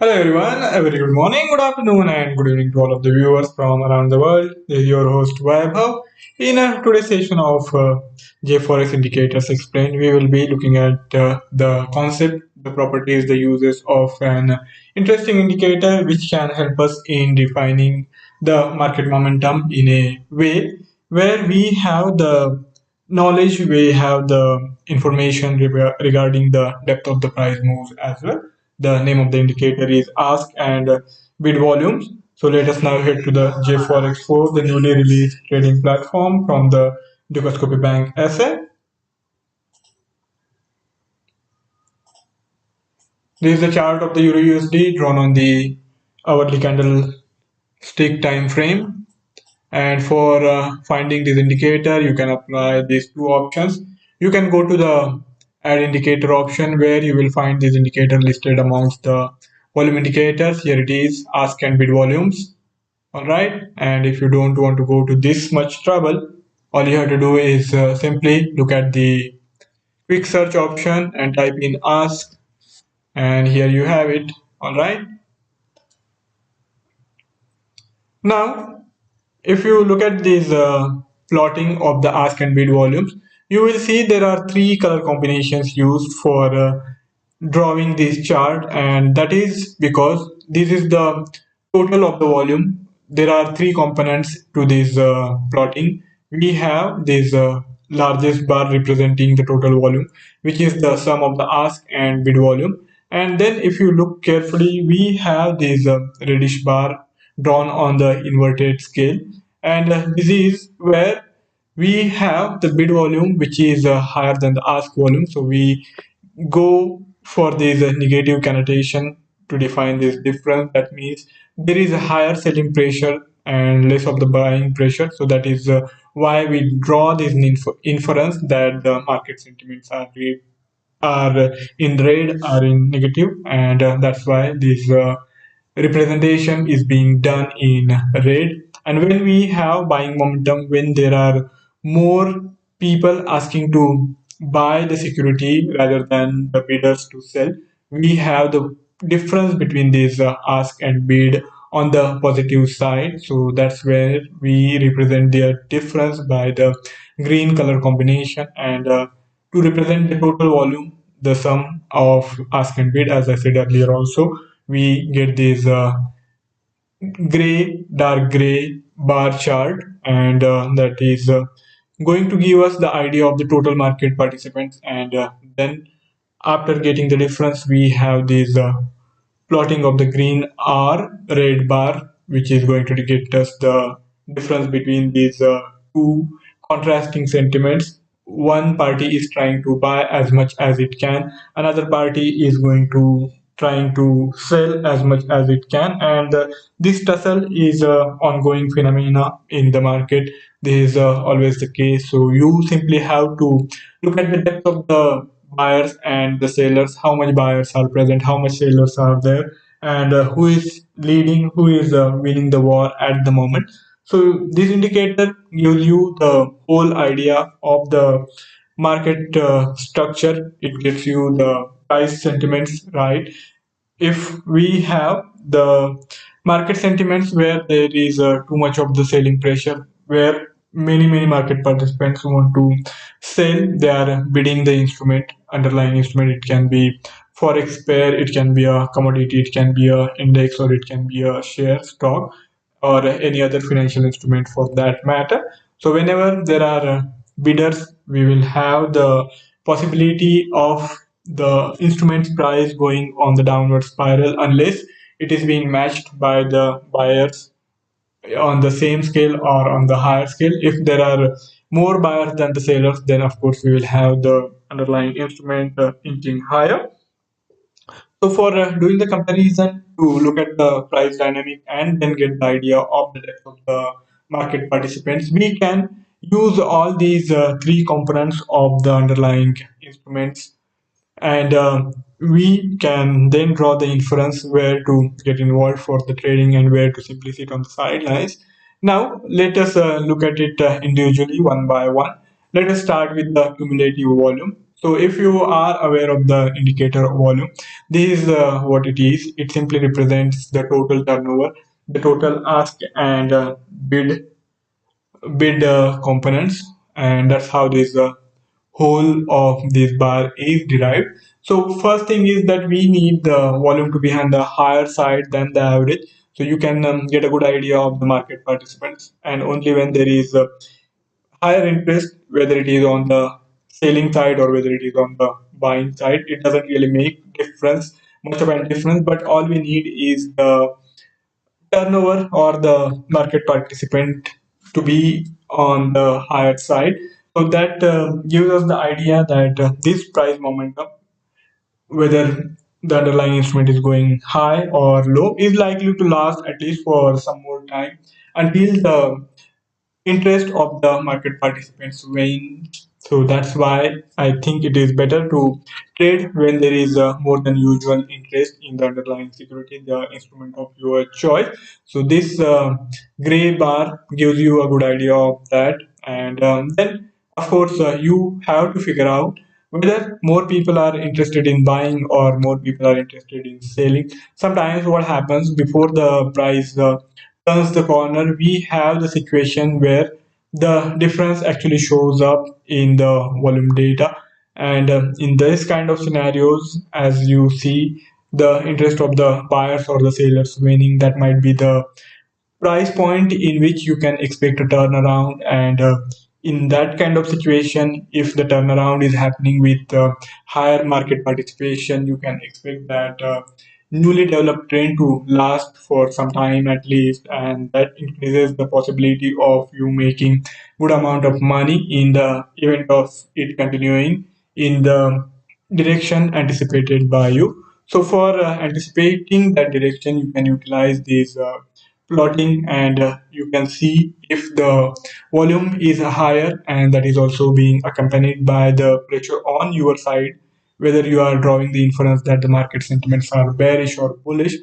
Hello everyone, a very good morning, good afternoon and good evening to all of the viewers from around the world. This is your host Vaibhav. In today's session of JForex Indicators Explained, we will be looking at the concept, the properties, the uses of an interesting indicator which can help us in defining the market momentum in a way where we have the knowledge, we have the information regarding the depth of the price moves as well. The name of the indicator is ask and bid volumes. So let us now head to the JForex 4, the newly released trading platform from the Dukascopy Bank SA. This is the chart of the Euro USD drawn on the hourly candlestick time frame. And for finding this indicator, you can apply these two options. You can go to the add indicator option where you will find this indicator listed amongst the volume indicators. Here it is, ask and bid volumes. All right. And if you don't want to go to this much trouble, all you have to do is simply look at the quick search option and type in ask. And here you have it. All right. Now, if you look at this plotting of the ask and bid volumes, you will see there are three color combinations used for drawing this chart, and that is because this is the total of the volume. There are three components to this plotting. We have this largest bar representing the total volume, which is the sum of the ask and bid volume. And then if you look carefully, we have this reddish bar drawn on the inverted scale, and this is where we have the bid volume which is higher than the ask volume. So we go for this negative connotation to define this difference. That means there is a higher selling pressure and less of the buying pressure. So that is why we draw this inference that the market sentiments are in red, are in negative, and that's why this representation is being done in red. And when we have buying momentum, when there are more people asking to buy the security rather than the bidders to sell, we have the difference between this ask and bid on the positive side. So that's where we represent their difference by the green color combination. And to represent the total volume, the sum of ask and bid, as I said earlier also, we get this dark gray bar chart, and that is going to give us the idea of the total market participants. And then after getting the difference, we have this plotting of the green R red bar, which is going to get us the difference between these two contrasting sentiments. One party is trying to buy as much as it can, another party is going to trying to sell as much as it can, and this tussle is ongoing phenomena in the market. This is always the case. So you simply have to look at the depth of the buyers and the sellers, how much buyers are present, how much sellers are there, and who is leading, who is winning the war at the moment. So this indicator gives you the whole idea of the market structure. It gives you the price sentiments, right? If we have the market sentiments where there is too much of the selling pressure, where many market participants want to sell, they are bidding the instrument, underlying instrument. It can be forex pair, it can be a commodity, it can be a index, or it can be a share stock, or any other financial instrument for that matter. So whenever there are bidders, we will have the possibility of the instrument's price going on the downward spiral unless it is being matched by the buyers on the same scale or on the higher scale. If there are more buyers than the sellers, then of course we will have the underlying instrument inching higher. So for doing the comparison to look at the price dynamic and then get the idea of the depth of the market participants, we can use all these three components of the underlying instruments, and we can then draw the inference where to get involved for the trading and where to simply sit on the sidelines. Now let us look at it individually one by one. Let us start with the cumulative volume. So if you are aware of the indicator volume, this is what it is. It simply represents the total turnover, the total ask and bid components, and that's how this whole of this bar is derived. So first thing is that we need the volume to be on the higher side than the average, so you can get a good idea of the market participants. And only when there is higher interest, whether it is on the selling side or whether it is on the buying side, it doesn't really make difference, much of a difference. But all we need is the turnover or the market participant to be on the higher side. So that gives us the idea that this price momentum, whether the underlying instrument is going high or low, is likely to last at least for some more time until the interest of the market participants wane. So that's why I think it is better to trade when there is more than usual interest in the underlying security, the instrument of your choice. So this gray bar gives you a good idea of that. And then, of course, you have to figure out whether more people are interested in buying or more people are interested in selling. Sometimes what happens before the price turns the corner, we have the situation where the difference actually shows up in the volume data. And in this kind of scenarios, as you see the interest of the buyers or the sellers waning, that might be the price point in which you can expect a turnaround. And in that kind of situation, if the turnaround is happening with higher market participation, you can expect that newly developed trend to last for some time at least, and that increases the possibility of you making good amount of money in the event of it continuing in the direction anticipated by you. So for anticipating that direction, you can utilize these plotting, and you can see if the volume is higher and that is also being accompanied by the pressure on your side, whether you are drawing the inference that the market sentiments are bearish or bullish.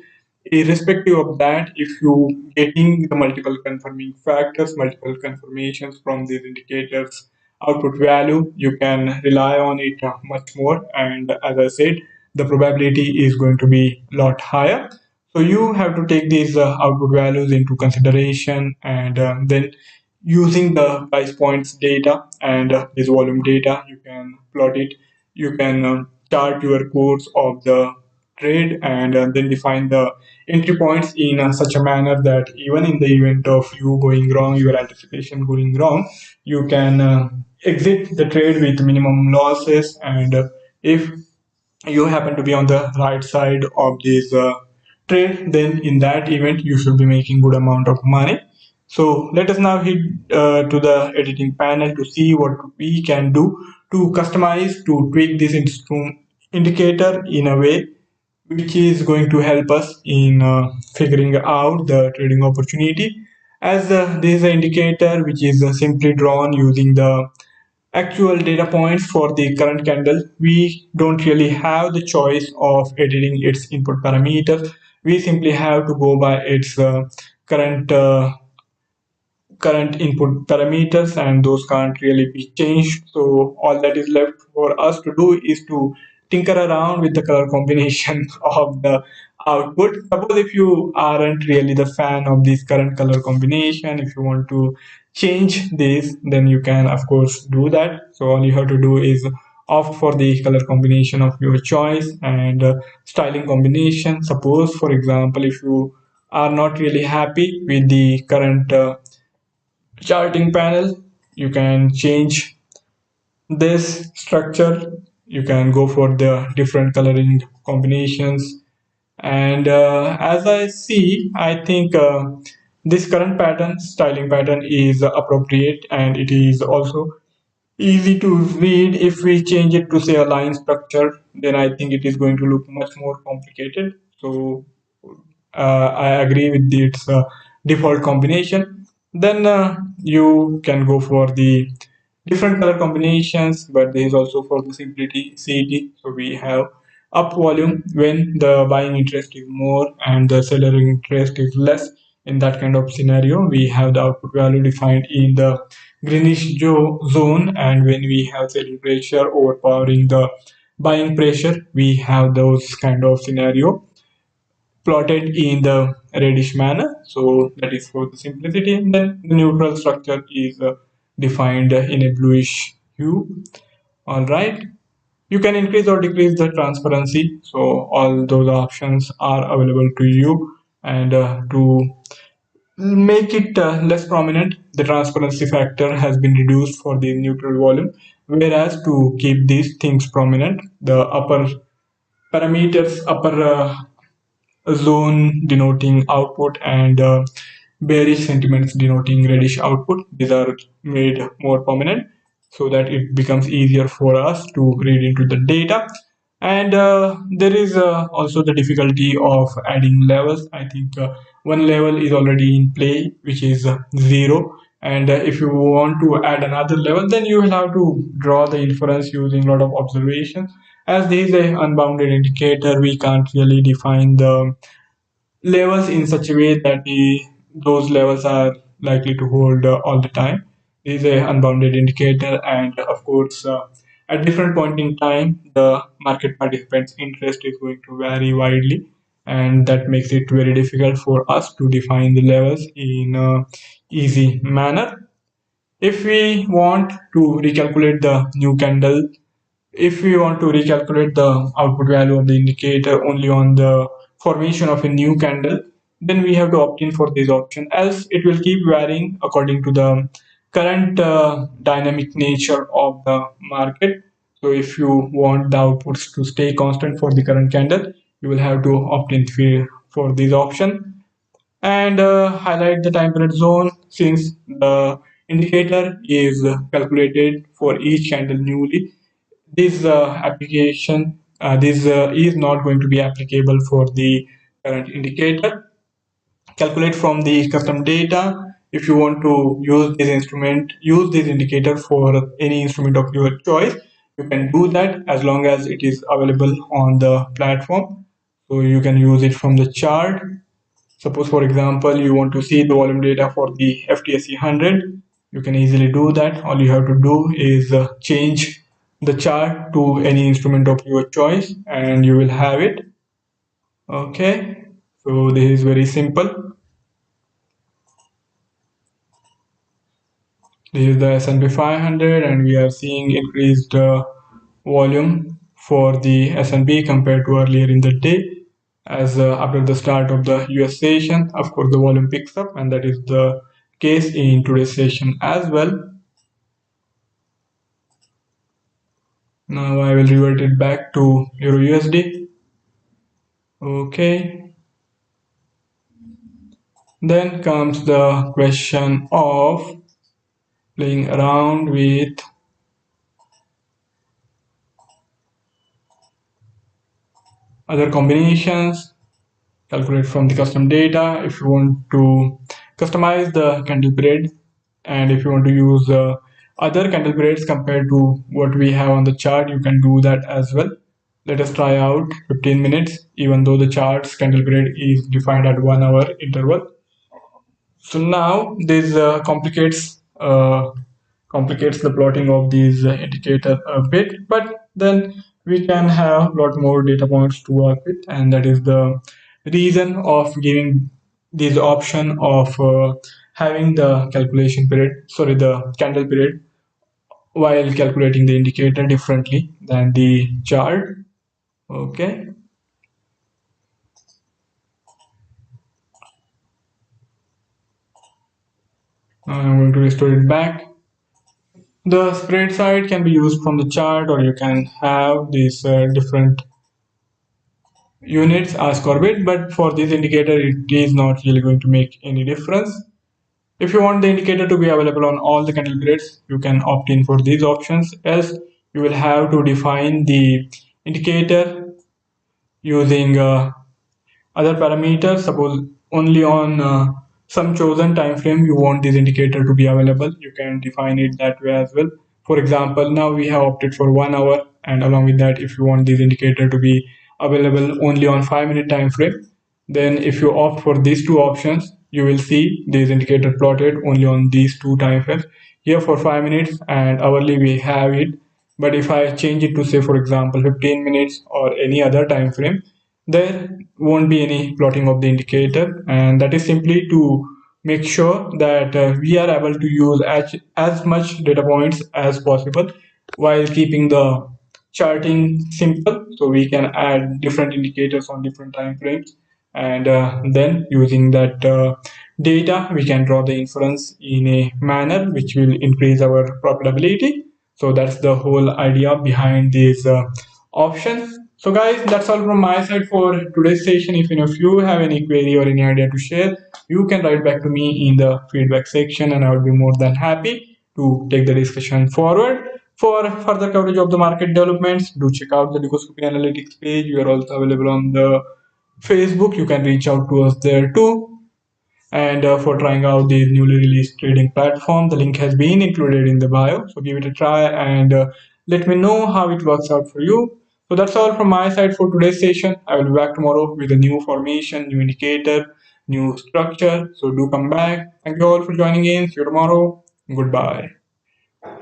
Irrespective of that, if you getting the multiple confirming factors, multiple confirmations from these indicators output value, you can rely on it much more. And as I said, the probability is going to be a lot higher. So you have to take these output values into consideration, and then using the price points data and this volume data, you can plot it. You can chart your course of the trade, and then define the entry points in such a manner that even in the event of you going wrong, your anticipation going wrong, you can exit the trade with minimum losses. And if you happen to be on the right side of this trade, then in that event you should be making good amount of money. So let us now hit to the editing panel to see what we can do to customize, to tweak this indicator in a way which is going to help us in figuring out the trading opportunity. As this is an indicator which is simply drawn using the actual data points for the current candle, we don't really have the choice of editing its input parameters. We simply have to go by its current current input parameters, and those can't really be changed. So all that is left for us to do is to tinker around with the color combination of the output. Suppose if you aren't really the fan of this current color combination, if you want to change this, then you can of course do that. So all you have to do is opt for the color combination of your choice, and styling combination. Suppose for example, if you are not really happy with the current charting panel, you can change this structure. You can go for the different coloring combinations. And as I see, I think this current pattern, styling pattern, is appropriate, and it is also easy to read. If we change it to say a line structure, then I think it is going to look much more complicated. So I agree with its default combination. Then you can go for the different color combinations, but there is also for the simplicity. So we have up volume when the buying interest is more and the seller interest is less. In that kind of scenario, we have the output value defined in the zone, and when we have selling pressure overpowering the buying pressure, we have those kind of scenario plotted in the reddish manner. So that is for the simplicity. And then the neutral structure is defined in a bluish hue. All right. You can increase or decrease the transparency. So all those options are available to you. And to make it less prominent, the transparency factor has been reduced for the neutral volume. Whereas to keep these things prominent, the upper parameters, upper zone denoting output, and bearish sentiments denoting reddish output. These are made more prominent so that it becomes easier for us to read into the data. And there is also the difficulty of adding levels. I think one level is already in play, which is 0. And if you want to add another level, then you will have to draw the inference using a lot of observations. As this is a unbounded indicator, we can't really define the levels in such a way that those levels are likely to hold all the time. This is a unbounded indicator, and of course, at different point in time, the market participants' interest is going to vary widely, and that makes it very difficult for us to define the levels in a easy manner. If we want to recalculate the new candle, if we want to recalculate the output value of the indicator only on the formation of a new candle, then we have to opt in for this option, else it will keep varying according to the current dynamic nature of the market. So if you want the outputs to stay constant for the current candle, you will have to opt in for this option. And highlight the time period zone, since the indicator is calculated for each candle newly. This is not going to be applicable for the current indicator. Calculate from the custom data. If you want to use this indicator for any instrument of your choice, you can do that as long as it is available on the platform. So you can use it from the chart. Suppose, for example, you want to see the volume data for the FTSE 100. You can easily do that. All you have to do is change the chart to any instrument of your choice, and you will have it. Okay, so this is very simple. This is the S&P 500, and we are seeing increased volume for the S&P compared to earlier in the day. As after the start of the US session, of course, the volume picks up, and that is the case in today's session as well. Now I will revert it back to Euro USD. Okay. Then comes the question of playing around with other combinations. Calculate from the custom data if you want to customize the candle period, and if you want to use other candle periods compared to what we have on the chart, you can do that as well. Let us try out 15 minutes, even though the chart's candle period is defined at 1 hour interval. So now this complicates the plotting of these indicator a bit, but then we can have a lot more data points to work with, and that is the reason of giving this option of having the the candle period, while calculating the indicator differently than the chart. Okay. Now I'm going to restore it back. The spread side can be used from the chart, or you can have these different units as Corbett, but for this indicator, it is not really going to make any difference. If you want the indicator to be available on all the candle periods, you can opt in for these options, else you will have to define the indicator using other parameters. Suppose only on some chosen time frame you want this indicator to be available, you can define it that way as well. For example, now we have opted for 1 hour, and along with that, if you want this indicator to be available only on 5 minute time frame, then if you opt for these two options, you will see this indicator plotted only on these two time frames. here for 5 minutes and hourly we have it. But if I change it to say for example 15 minutes or any other time frame, there won't be any plotting of the indicator, and that is simply to make sure that we are able to use as much data points as possible while keeping the charting simple, so we can add different indicators on different time frames, and then using that data we can draw the inference in a manner which will increase our profitability. So that's the whole idea behind this option. So guys, that's all from my side for today's session. If you have any query or any idea to share, you can write back to me in the feedback section and I will be more than happy to take the discussion forward. For further coverage of the market developments, do check out the Dukascopy Analytics page. We are also available on the Facebook. You can reach out to us there too. And for trying out the newly released trading platform, the link has been included in the bio. So give it a try and let me know how it works out for you. So that's all from my side for today's session. I will be back tomorrow with a new formation, new indicator, new structure. So do come back. Thank you all for joining in. See you tomorrow. Goodbye.